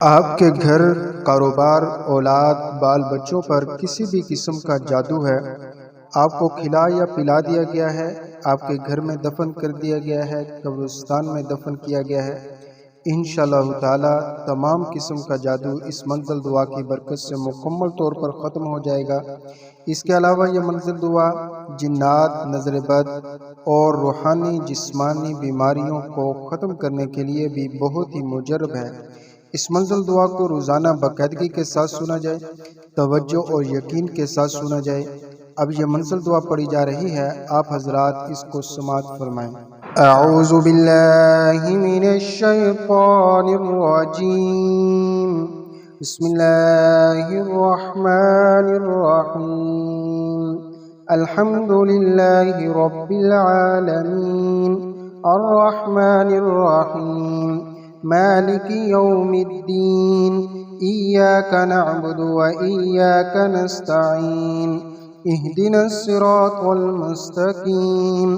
आपके घर, कारोबार, औलाद, बाल बच्चों पर किसी भी किस्म का जादू है, आपको खिला या पिला दिया गया है, आपके घर में दफन कर दिया गया है, कब्रिस्तान में दफन किया गया है, इंशाअल्लाह ताला तमाम किस्म का जादू इस मंजिल दुआ की बरकत से मुकम्मल तौर पर ख़त्म हो जाएगा। इसके अलावा यह मंजिल दुआ जिन्नात, नज़र बद और रूहानी जिस्मानी बीमारियों को ख़त्म करने के लिए भी बहुत ही मुजर्रब है। इस मंजिल दुआ को रोज़ाना बाकायदगी के साथ सुना जाए, तवज्जो और यकीन के साथ सुना जाए। अब यह मंजिल दुआ पढ़ी जा रही है, आप हजरात इसको समाअत फरमाएं। अऊज़ु बिल्लाहि मिनश शैतानिर रजीम। बिस्मिल्लाहिर रहमानिर रहीम। अल्हम्दुलिल्लाहि रब्बिल आलमीन, अर्रहमानिर रहीम, मालिकि यौमिद्दीन, इय्याका नअबुदु व इय्याका नस्तईन, इहदिनस सिरातल मुस्तकीम,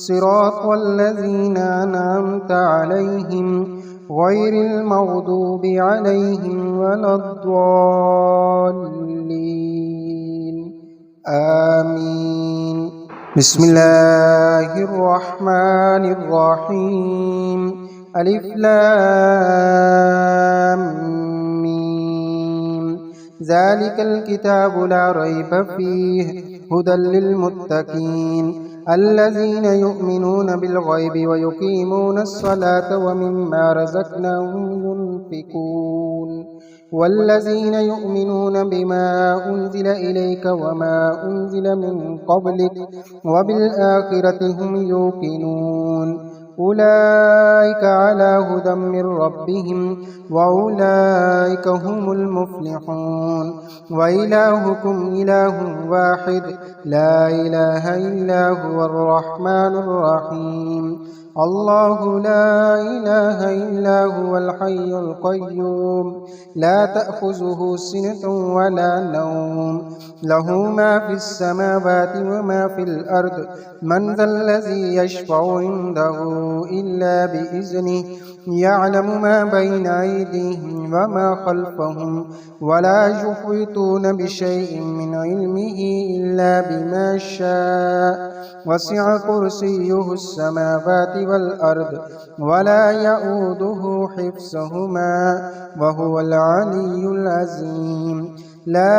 सिरातल लज़ीना अनअमता अलैहिम, गैरिल मग़दूबि अलैहिम वलद्दॉल्लीन, आमीन। बिस्मिल्लाहिर रहमानिर रहीम। अलिफ लाम मीम। ज़ालिकल किताबु ला रैब फ़ीहि हुदल लिल मुत्तक़ीन अल्लज़ीना युमिनूना बिल ग़ैबि व युक़ीमूनस सलाता व मिम्मा रज़क़नाहुम युनफ़िक़ून वल्लज़ीना युमिनूना बिमा उन्ज़िला इलैका व मा उन्ज़िला मिन क़ब्लिक व बिल आखिरति हुम युक़िनून उलाइका अला हुदम मिर रब्बिहिम व उलाइका हुमुल मुफ़्लिहून व इलाहुकुम इलाहुन वाहिद ला इलाहा इल्ला हुवर रहमानुर रहीम। अल्लाहु ला इलाहा इल्ला हुवल हय्युल क़य्यूम ला तअख़ुज़ुहु सिनतुन व ला नौम लहू मा फ़िस समावाति व मा फ़िल अर्द मन ज़ल्लज़ी यशफ़अु इंदहु इल्ला बिइज़्निहि यअलमु मा बैन अयदीहिम व मा ख़ल्फ़हुम व ला युहीतूना बिशैइन मिन इल्मिहि इल्ला बिमा शाअ वसिअ कुर्सियुहुस समावाति वल अर्द व ला यऊदुहु हिफ्ज़ुहुमा व हुवल अलिय्युल अज़ीम। ला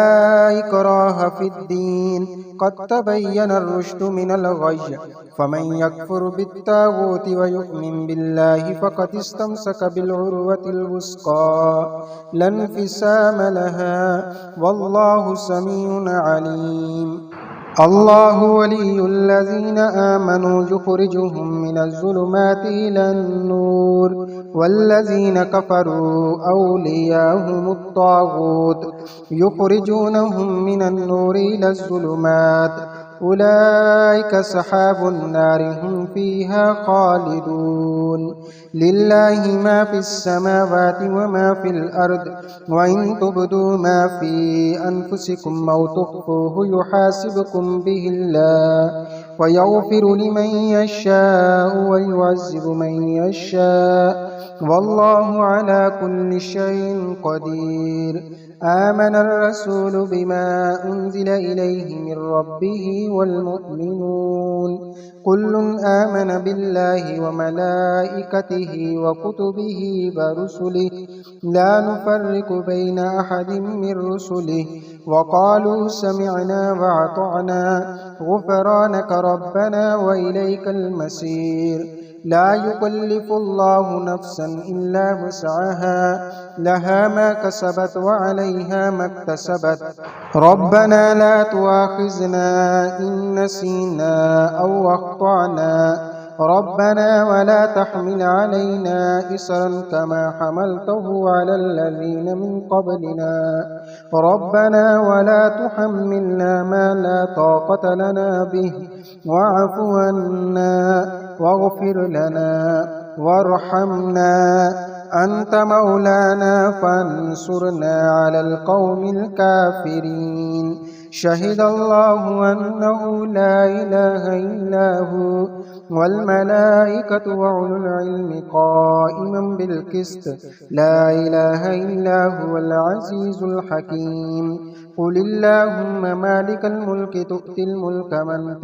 इक्राहा फ़िद्दीन क़द तबय्यनर रुश्दु मिनल ग़य्य फ़मन यकफ़ुर बित्ताग़ूति व यु'मिन बिल्लाहि फ़क़द इस्तमसक बिलउर्वतिल वुस्क़ा ला इंफ़िसाम लहा वल्लाहु समीउन अलीम। अल्लाहु वलियुल्लज़ीना आमनू युख़रिजुहुम मिनज़्ज़ुलुमाति इलन-नूर वल्लज़ीना कफ़रू औलियाहुमुत ताग़ूत युख़रिजूनहुम मिनन-नूरि इलज़्ज़ुलुमात उलाइका अस्हाबुन नारि हुम फ़ीहा ख़ालिदून। लिल्लाहि मा फ़िस समावाति व मा फ़िल अर्द व इन तुब्दू मा फ़ी अनफ़ुसिकुम औ तुख़्फ़ूहु युहासिबकुम बिहिल्लाह व यग़फ़िरु लिमन यशाअ व युअज़्ज़िबु मन यशाअ वल्लाहु अला कुल्लि शैइन क़दीर। आमनर रसूलु बिमा उन्ज़िला इलैहि मिर रब्बिहि वल मुअ्मिनून कुल्लुन आमन बिल्लाहि व मलाइकतिहि व कुतुबिहि व रुसुलिहि ला नुफ़र्रिक़ु बैन अहदिम मिर रुसुलिहि व क़ालू समिअना व अतअना ग़ुफ़रानक रब्बना व इलैकल मसीर। ला युकल्लिफ़ुल्लाहु नफ़्सन इल्ला वुस्अहा लहा मा कसबत व अलैहा मक्तसबत रब्बना ला तुआख़िज़ना इन नसीना औ अख़्तअना रब्बना व ला तहमिल अलैना इसरन कमा हमलतहु अलल लज़ीना मिन क़ब्लिना रब्बना व ला तुहम्मिलना मा ला ताक़त लना बिहि वअफ़ु अन्ना वग़फ़िर लना वरहमना अंत मौलाना फंसुरना अलल क़ौमिल काफ़िरीन। शहिदल्लाहु अन्नहु ला इलाहा इल्ला हु والملائكة وأولو العلم قائما بالقسط لا إله إلا هو العزيز الحكيم قل اللهم مالك الملك تؤتي الملك من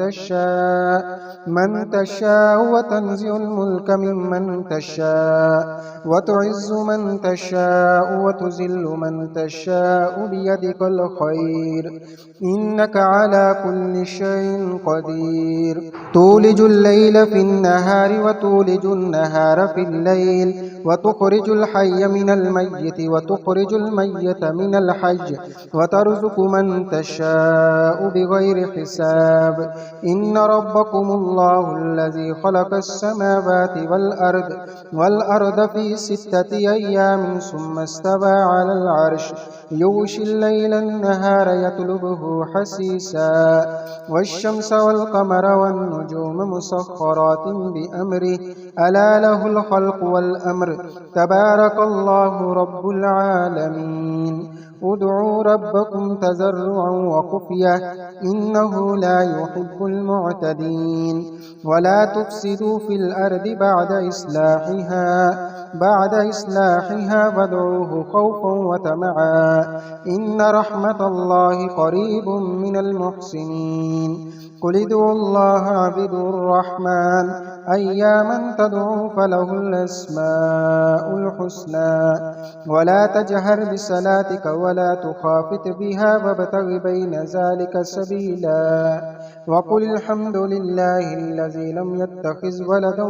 تشاء وتنزع الملك ممن تشاء وتعز من تشاء وتذل من تشاء بيدك الخير إنك على كل شيء قدير تولج الليل في النهار وتولج النهار في الليل وتخرج الحي من الميت وتخرج الميت من الحي وترزق من تشاء بغير حساب إن ربكم الله الذي خلق السماوات والأرض في 6 أيام ثم استوى على العرش يغشي الليل النهار يطلبه حسيسا والشمس والقمر والنجوم مسخرات بأمره ألا له الخلق والأمر تبارك الله رب العالمين ادعوا ربكم تضرعا وخفية إنه لا يحب المعتدين ولا تفسدوا في الأرض بعد إصلاحها وادعوه خوفا وطمعا إن رحمة الله قريب من المحسنين قل ادعوا الله اعبدوا الرحمن أياما تدعوا فله الأسماء الحسنى ولا تجهر بصلاتك ولا تخافت بها وابتغ بين ذلك سبيلا وقل الحمد لله الذي لم يتخذ ولدا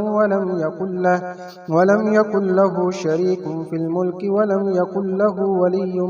ولم يكن له شريك في الملك ولم يكن له ولي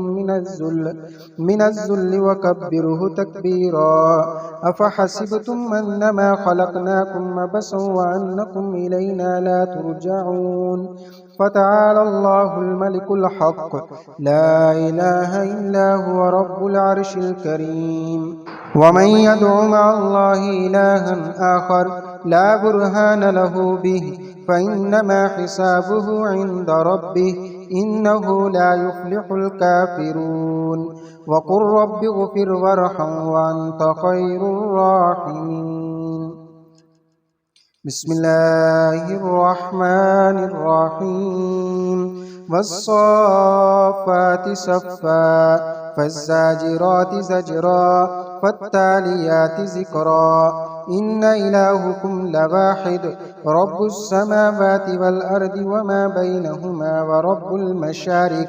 من الذل وكبره تكبيرا أفحسبتم أنما خلقناكم عبثا وأنكم إلينا لا ترجعون فتعالى الله الملك الحق لا إله إلا هو رب العرش الكريم ومن يدع مع الله إلها آخر لا برهان له به فإنما حسابه عند ربه إنه لا يفلح الكافرون وقل رب اغفر وارحم وأنت خير الراحمين بسم الله الرحمن الرحيم والصافات صفا فالزاجرات زجرا فالتاليات ذكرا إن إلهكم لواحد رب السماوات والأرض وما بينهما ورب المشارق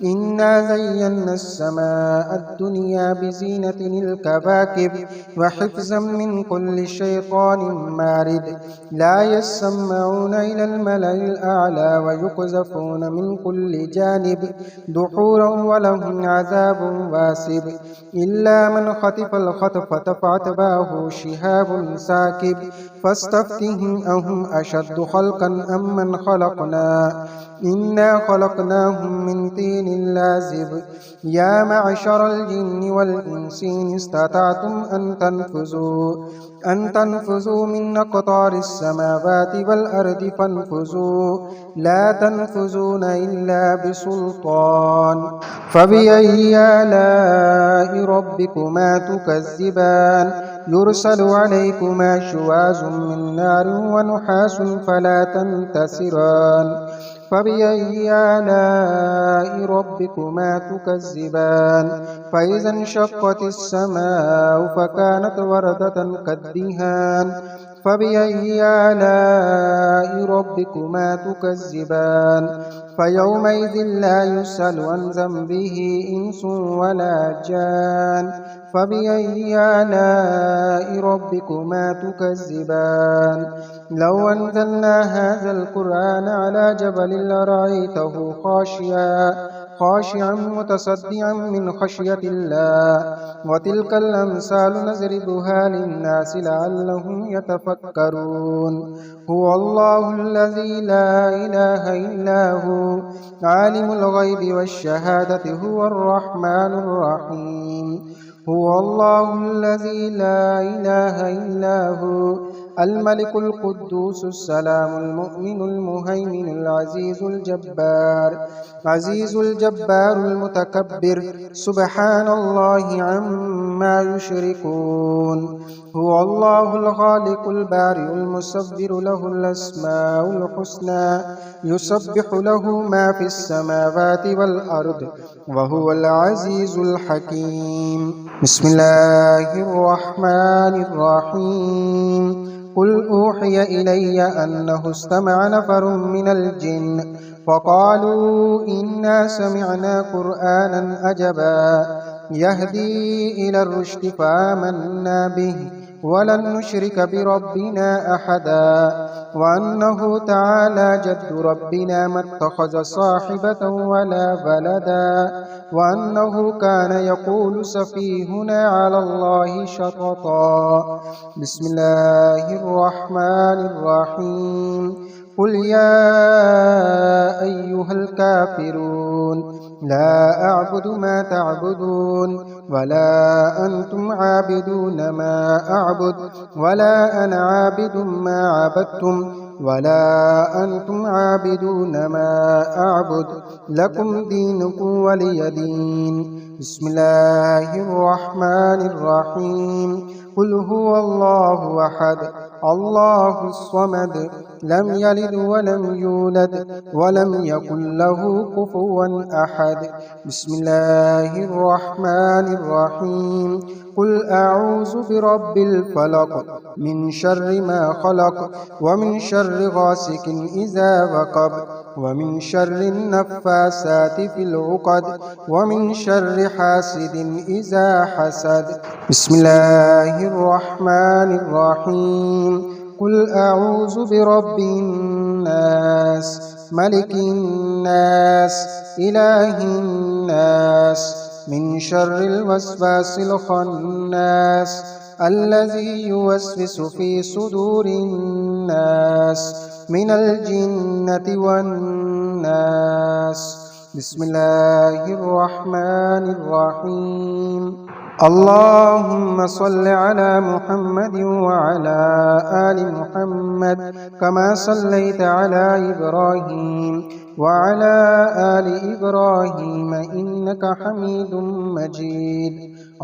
إنا زينا السماء الدنيا بزينة الكواكب وحفظا من كل شيطان مارد لا يسمعون إلى الملأ الأعلى ويقذفون من كل جانب دحورا ولهم عذاب واسب إلا من خطف الخطفة فأتبعه شهاب ساكب فاستفتهم أهم أشد خلقا أم من خلقنا إنا خلقناهم من طين لازب يا معشر الجن والإنس إن استطعتم أن تنفذوا من أقطار السماوات والأرض فانفذوا لا تنفذون إلا بسلطان فبأي آلاء ربكما تكذبان يرسل عليكما شواظ من نار ونحاس فلا تنتصران فبأي آلاء ربكما تكذبان فإذا انشقت السماء فكانت وردة كالدهان فبأي آلاء ربكما تكذبان فيومئذ لا يسأل عن ذنبه إنس ولا جان فبأي آلاء ربكما تكذبان لو أنزلنا هذا القرآن على جبل لرأيته خاشعا متصدعا من خشية الله وتلك الأمثال نضربها للناس لعلهم يتفكرون هو الله الذي لا إله إلا هو عالم الغيب والشهادة هو الرحمن الرحيم هو الله الذي لا إله إلا هو अल मलिकुल कुद्दूसुस सलामुल मुमिनुल मुहैमिनुल अज़ीज़ुल जब्बारुल मुतकब्बिर सुब्हानल्लाहि अम्मा युश्रिकून हुवल्लाहुल खालिकुल बारिउल मुसव्विरु लहुल अस्माउल हुस्ना युसब्बिहु लहु मा फिस समावाति वल अर्द व हुवल अज़ीज़ुल हकीम। बिस्मिल्लाहिर रहमानिर रहीम। कुल ऊहिय इलैय अन्नहु इस्तमअ नफरुम मिनल जिन्न फ़क़ालू इन्ना समिअना क़ुरआनन अजबा यहदी इलर रुश्दि फ़आमन्ना बिहि वलन नुश्रिक बिरब्बिना अहदा वअन्नहु तआला जद्दु रब्बिना मत्तख़ज़ साहिबतन वला वलदा वअन्नहु कान यक़ूलु सफ़ीहुना अलल्लाहि शतता। बिस्मिल्लाहिर रहमानिर रहीम। कुल या अय्युहल काफ़िरून ला अअबुदु मा तअबुदून वला अंतुम आबिदून मा अअबुदु वला अना आबिदुम मा अबदतुम वला अंतुम आबिदून मा अअबुदु लकुम दीनुकुम वलिय दीन। बिस्मिल्लाहिर रहमानिर रहीम। कुल हुवल्लाहु अहद अल्लाहुस समद लम यलिद वलम यूलद वलम यकुल लहु कुफुवन अहद। बिस्मिल्लाहिर रहमानिर रहीम। कुल अऊज़ु बिरब्बिल फलक मिन शर्रि मा खलक व मिन शर्रि गासिकिन इज़ा वक़ब व मिन शर्रि नफ़्फ़ासाति फ़िल उक़द व मिन शर्रि हासिदिन इज़ा हसद। बिस्मिल्लाहिर रहमानिर रहीम। कुल अऊज़ु बिरब्बिन नास मलिकिन नास इलाहिन नास मिन शर्रिल वस्वासिल खन्नास अल्लज़ी युवस्विसु फ़ी सुदूरिन नास मिनल जिन्नति वन नास। बिस्मिल्लाहिर रहमानिर रहीम। अल्लाहुम्मा सल्लि अला मुहम्मदिन व अला आलि मुहम्मद कमा सल्लैता अला इब्राहीम व अला आलि इब्राहीम इन्नका हमीदुम मजीद।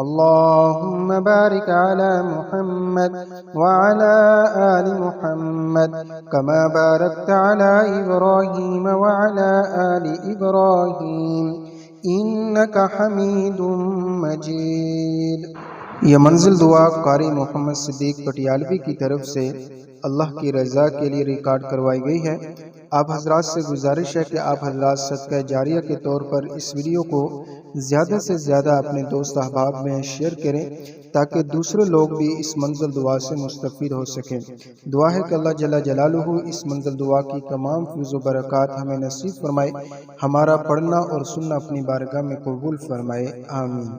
अल्लाहुम्मा बारिक अला मुहम्मद व अला आलि मुहम्मद कमा बारकता अला इब्राहीम व अला आलि इब्राहीम इन्नका हमीदुम मजीद। यह मंजिल दुआ कारी मोहम्मद सिद्दीक पटियालवी की तरफ से अल्लाह की रज़ा के लिए रिकॉर्ड करवाई गई है। आप हजरात से गुजारिश है कि आप हजरात सदका जारिया के तौर पर इस वीडियो को ज़्यादा से ज़्यादा अपने दोस्त अहबाब में शेयर करें ताकि दूसरे लोग भी इस मंजिल दुआ से मुस्तफ़ीद हो सकें। दुआ है कि अल्लाह जल्ला जलालुहु इस मंजिल दुआ की तमाम फ़ैज़ व बरक़ात हमें नसीब फरमाए, हमारा पढ़ना और सुनना अपनी बारगाह में कबूल फरमाए। आमीन।